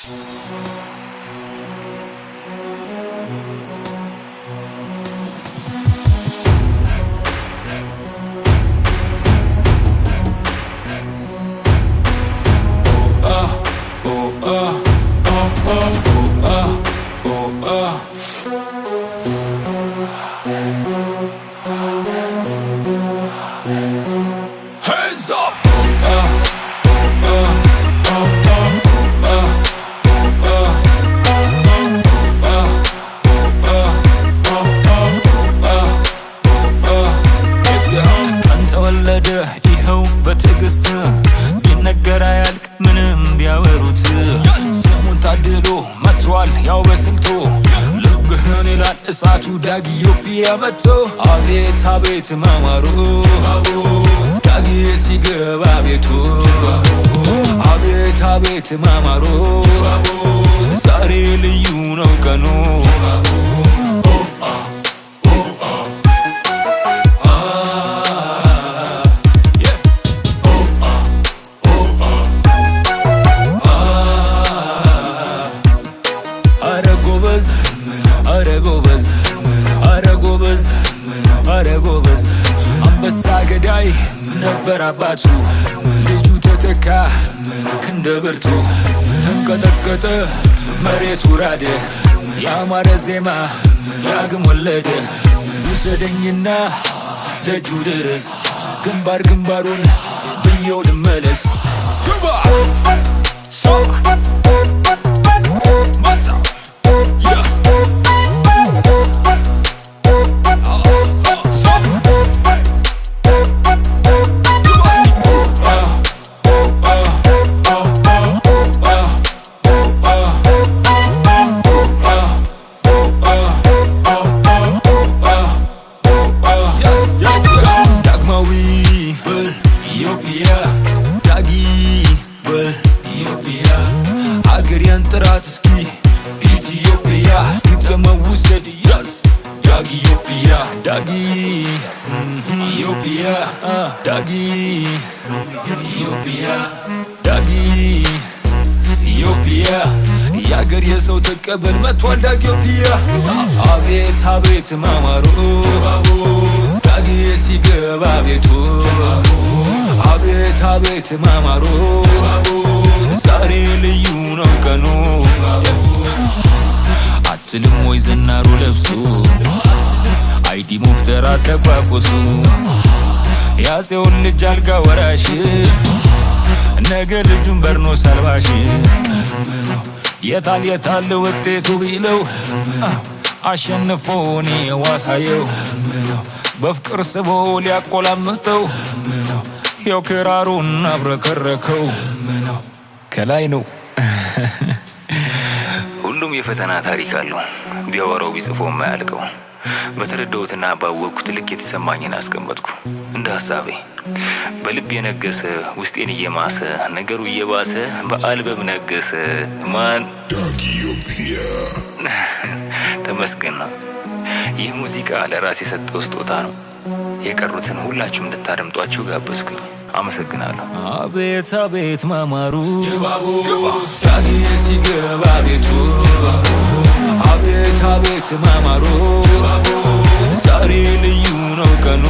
Hands up. ተወለደ ይኸው በትዕግስት ቢነገር አያልቅ ምንም ቢያወሩት ስሙን ታድሎ መጥቷል ያው በስልቱ ልብህን ይላል እሳቱ ዳጊ ኢትዮጵያ መጥቶ አቤት አቤት ማማሩ ዳጊ ሲገባ ቤቱ አቤት አቤት ማማሩ ዛሬ ልዩ ነው ቀኑ አረ ጎበዝ አንበሳ ገዳይ ነበር አባቱ ልጁ ተተካ ክንደ ብርቱ ተንቀጠቀጠ መሬቱ ራደ ያማረ ዜማ ዳግም ወለደ ውሰደኝና ደጁ ድረስ ግንባር ግንባሩን ብየው ልመለስ ጥራት እስኪ ኢትዮጵያ ግጠመውሰድ ያስ ዳጊ ኢትዮጵያ ዳጊ ኢትዮጵያ ዳጊ ኢትዮጵያ ዳጊ ኢትዮጵያ ያገር የሰው ተቀበል መጥቷል ዳጊ ኢትዮጵያ አቤት አቤት ማማሩ ዳጊ ሲገባ ቤቱ አቤት አቤት ማማሩ ዛሬ ልዩ ነው ቀኑ አትልም ወይ ዘናሩ ለብሱ አይዲ ሙፍተራ ተቋቁሱ ያጼውን ልጅ አልጋ ወራሽ ነገ ልጁን በርኖ ሰልባሽ የታል ውጤቱ ቢለው አሸንፎ እኔ ዋሳየው በፍቅር ስቦ ሊያቆላምጠው ያው ክራሩን አብረከረከው ከላይ ነው ሁሉም የፈተና ታሪክ አለው ቢያወራው ቢጽፈው ማያልቀው በተረዳሁትና ባወቅኩት ልክ የተሰማኝን አስቀመጥኩ እንደ ሐሳቤ በልብ የነገሰ ውስጤን እየማሰ ነገሩ እየባሰ በአልበም ነገሰ ማን ዳጊ ኢትዮጵያ ተመስገን ነው ይህ ሙዚቃ ለራሴ የሰጠው ስጦታ ነው የቀሩትን ሁላችሁም እንድታደምጧቸው ጋበዝኩኝ አመሰግናለሁ አቤት አቤት ማማሩ ዳጊ ሲገባ ቤቱ አቤት አቤት ማማሩ ዛሬ ልዩ ነው ቀኑ